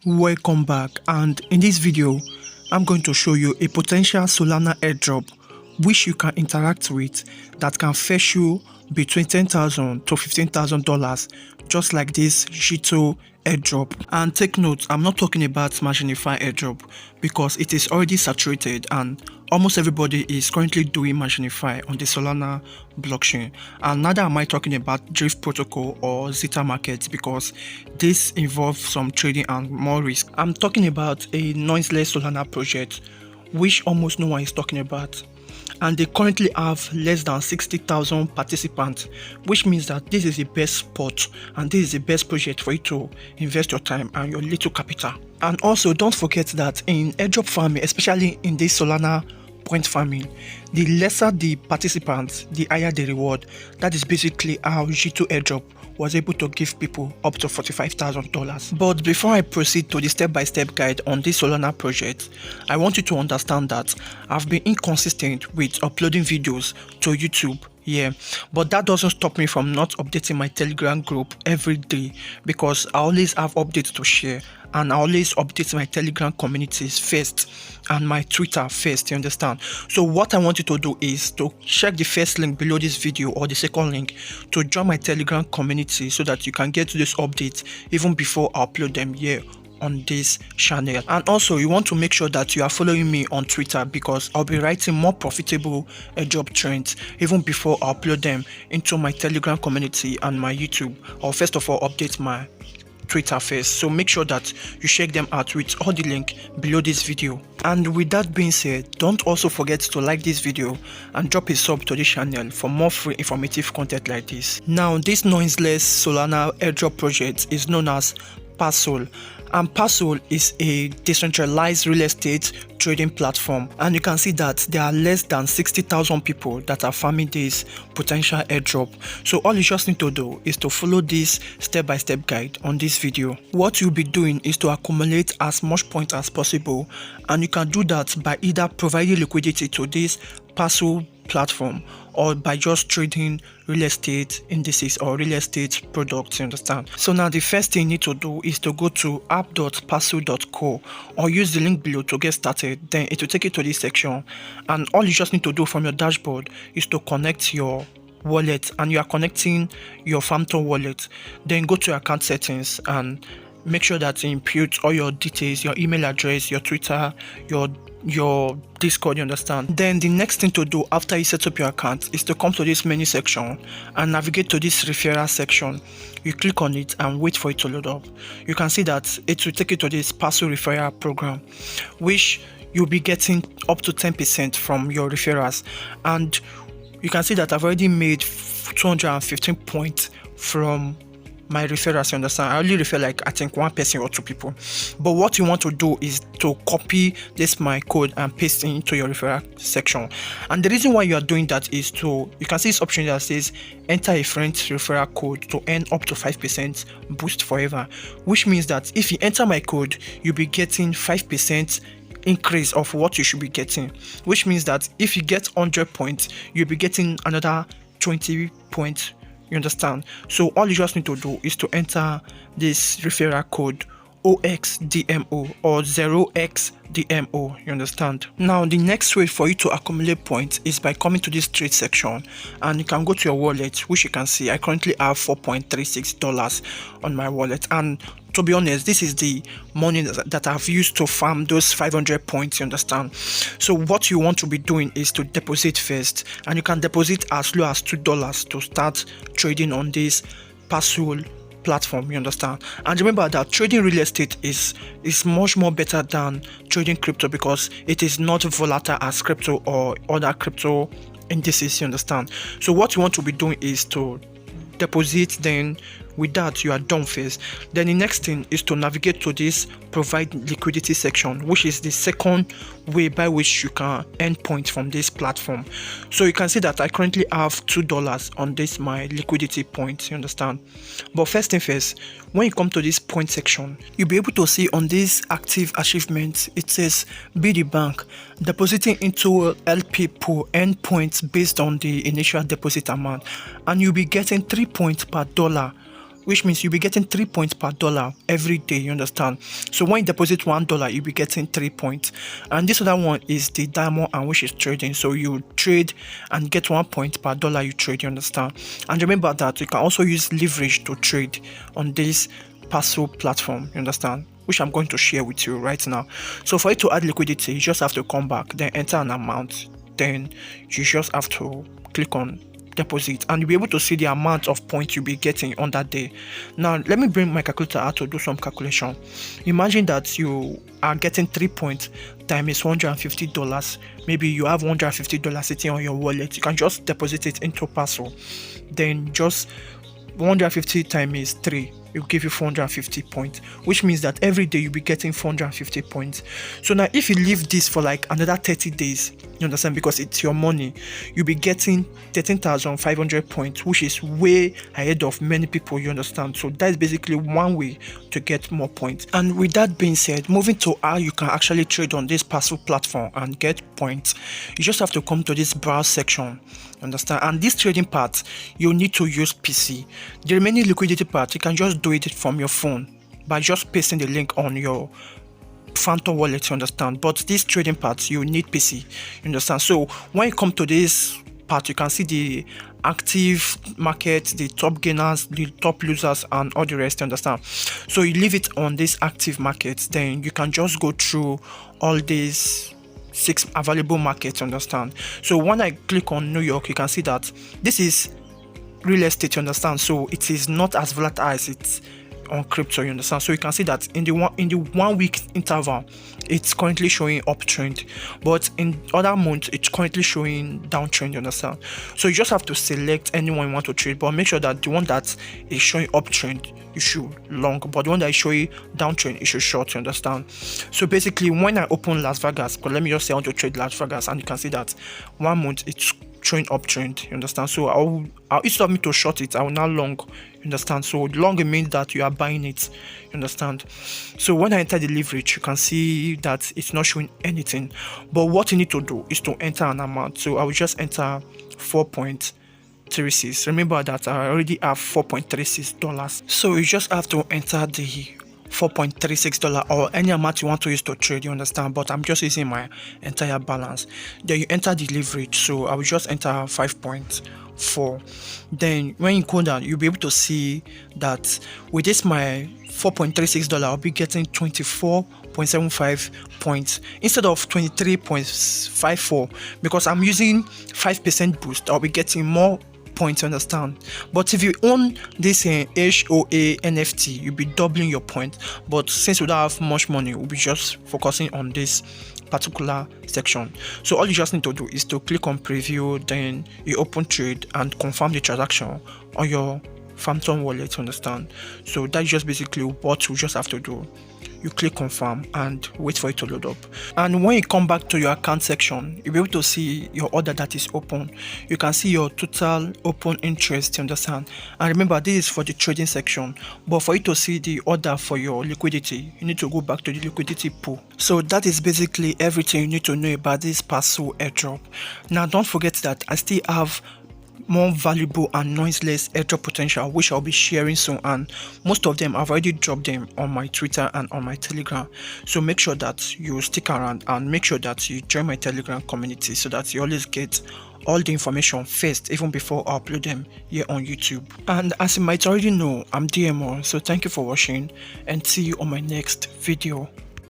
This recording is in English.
Welcome back, and in this video I'm going to show you a potential Solana airdrop which you can interact with that can fetch you between $10,000 to $15,000 just like this G2 airdrop. And take note, I'm not talking about Masonoviedaniel airdrop because it is already saturated and almost everybody is currently doing Masonoviedaniel on the Solana blockchain. And neither am I talking about Drift protocol or Zeta markets because this involves some trading and more risk. I'm talking about a noiseless Solana project which almost no one is talking about, and they currently have less than 60,000 participants, which means that this is the best spot and this is the best project for you to invest your time and your little capital. And also don't forget that in airdrop farming, especially in this Solana point farming, the lesser the participants, the higher the reward. That is basically how G2 airdrop was able to give people up to $45,000. But before I proceed to the step-by-step guide on this Solana project, I want you to understand that I've been inconsistent with uploading videos to YouTube. Yeah, but that doesn't stop me from not updating my Telegram group every day because I always have updates to share, and I always update my Telegram communities first and my Twitter first, you understand? So what I want you to do is to check the first link below this video or the second link to join my Telegram community so that you can get to this update even before I upload them here on this channel. And also you want to make sure that you are following me on Twitter because I'll be writing more profitable airdrop trends even before I upload them into my Telegram community and my YouTube. I'll first of all update my Twitter first, so make sure that you check them out with all the link below this video. And with that being said, don't also forget to like this video and drop a sub to this channel for more free informative content like this. Now this noiseless Solana airdrop project is known as Parcl, and Parcl is a decentralized real estate trading platform, and you can see that there are less than 60,000 people that are farming this potential airdrop. So all you just need to do is to follow this step-by-step guide on this video. What you'll be doing is to accumulate as much points as possible, and you can do that by either providing liquidity to this Parcl platform or by just trading real estate indices or real estate products, you understand? So now the first thing you need to do is to go to app.parcl.co or use the link below to get started. Then it will take you to this section, and all you just need to do from your dashboard is to connect your wallet, and you are connecting your Phantom wallet. Then go to your account settings and make sure that you input all your details, your email address, your Twitter, your Discord, you understand? Then the next thing to do after you set up your account is to come to this menu section and navigate to this referral section. You click on it and wait for it to load up. You can see that it will take you to this Parcl referral program, which you'll be getting up to 10% from your referrals. And you can see that I've already made 215 points from my referrals, you understand? I only refer like I think one person or two people. But what you want to do is to copy this my code and paste it into your referral section. And the reason why you are doing that is to, you can see this option that says enter a friend's referral code to earn up to 5% boost forever, which means that if you enter my code, you'll be getting 5% increase of what you should be getting, which means that if you get 100 points, you'll be getting another 20 points. You understand? So all you just need to do is to enter this referral code OXDMO or 0xDMO, you understand? Now the next way for you to accumulate points is by coming to this trade section, and you can go to your wallet, which you can see I currently have $4.36 on my wallet. And to be honest, this is the money that I've used to farm those 500 points, you understand? So what you want to be doing is to deposit first, and you can deposit as low as $2 to start trading on this Parcl platform, you understand? And remember that trading real estate is much more better than trading crypto because it is not volatile as crypto or other crypto indices, you understand? So what you want to be doing is to deposit. Then with that you are done first. Then the next thing is to navigate to this provide liquidity section, which is the second way by which you can earn points from this platform. So you can see that I currently have $2 on this my liquidity points, you understand? But first thing first, when you come to this point section, you'll be able to see on this active achievements it says be the bank depositing into LP pool earn points based on the initial deposit amount, and you'll be getting 3 points per dollar which means you'll be getting 3 points per dollar every day, you understand? So when you deposit $1, you'll be getting 3 points. And this other one is the diamond, and which is trading. So you trade and get 1 point per dollar you trade, you understand? And remember that you can also use leverage to trade on this Parcl platform, you understand, which I'm going to share with you right now. So for you to add liquidity, you just have to come back, then enter an amount, then you just have to click on deposit, and you'll be able to see the amount of points you'll be getting on that day. Now let me bring my calculator out to do some calculation. Imagine that you are getting 3 points times $150. Maybe you have $150 sitting on your wallet. You can just deposit it into Parcl, then just 150 times 3 will give you 450 points, which means that every day you'll be getting 450 points. So now if you leave this for like another 30 days, you understand, because it's your money, you'll be getting 13,500 points, which is way ahead of many people, you understand. So that is basically one way to get more points. And with that being said, moving to how you can actually trade on this Parcl platform and get points, you just have to come to this browse section, understand, and this trading part you need to use PC. The remaining liquidity part you can just do it from your phone by just pasting the link on your Phantom wallet, you understand, but this trading part you need PC, you understand. So when you come to this part, you can see the active market, the top gainers, the top losers, and all the rest, you understand. So you leave it on this active market, then you can just go through all these 6 available markets, understand. So when I click on New York, you can see that this is real estate, you understand. So it is not as volatile as it's on crypto, you understand. So you can see that in the 1 week interval it's currently showing uptrend, but in other months it's currently showing downtrend, you understand. So you just have to select anyone you want to trade, but make sure that the one that is showing uptrend you should long, but the one that is showing downtrend you should short, you understand. So basically when I open Las Vegas, but let me just say I want to trade Las Vegas, and you can see that 1 month it's showing uptrend, you understand. So I'll instead of me to short it, I will now long, you understand. So long means that you are buying it, you understand. So when I enter the leverage, you can see that it's not showing anything, but what you need to do is to enter an amount. So I will just enter 4.36. remember that I already have $4.36, so you just have to enter the $4.36 or any amount you want to use to trade, you understand, but I'm just using my entire balance. Then you enter the leverage, so I will just enter 5.4. then when you go down, you'll be able to see that with this my $4.36, I'll be getting 24.75 points instead of 23.54, because I'm using 5% boost. I'll be getting more points, you understand. But if you own this HOA NFT, you'll be doubling your point, but since we don't have much money, we'll be just focusing on this particular section. So all you just need to do is to click on preview, then you open trade and confirm the transaction on your Phantom wallet, you understand. So that's just basically what you just have to do. You click confirm and wait for it to load up, and when you come back to your account section, you'll be able to see your order that is open. You can see your total open interest, you understand. And remember, this is for the trading section, but for you to see the order for your liquidity, you need to go back to the liquidity pool. So that is basically everything you need to know about this Parcl Airdrop. Now don't forget that I still have more valuable and noiseless airdrop potential, which I'll be sharing soon, and most of them I've already dropped them on my Twitter and on my Telegram. So make sure that you stick around and make sure that you join my Telegram community so that you always get all the information first, even before I upload them here on YouTube. And as you might already know, I'm DMO, so thank you for watching and see you on my next video.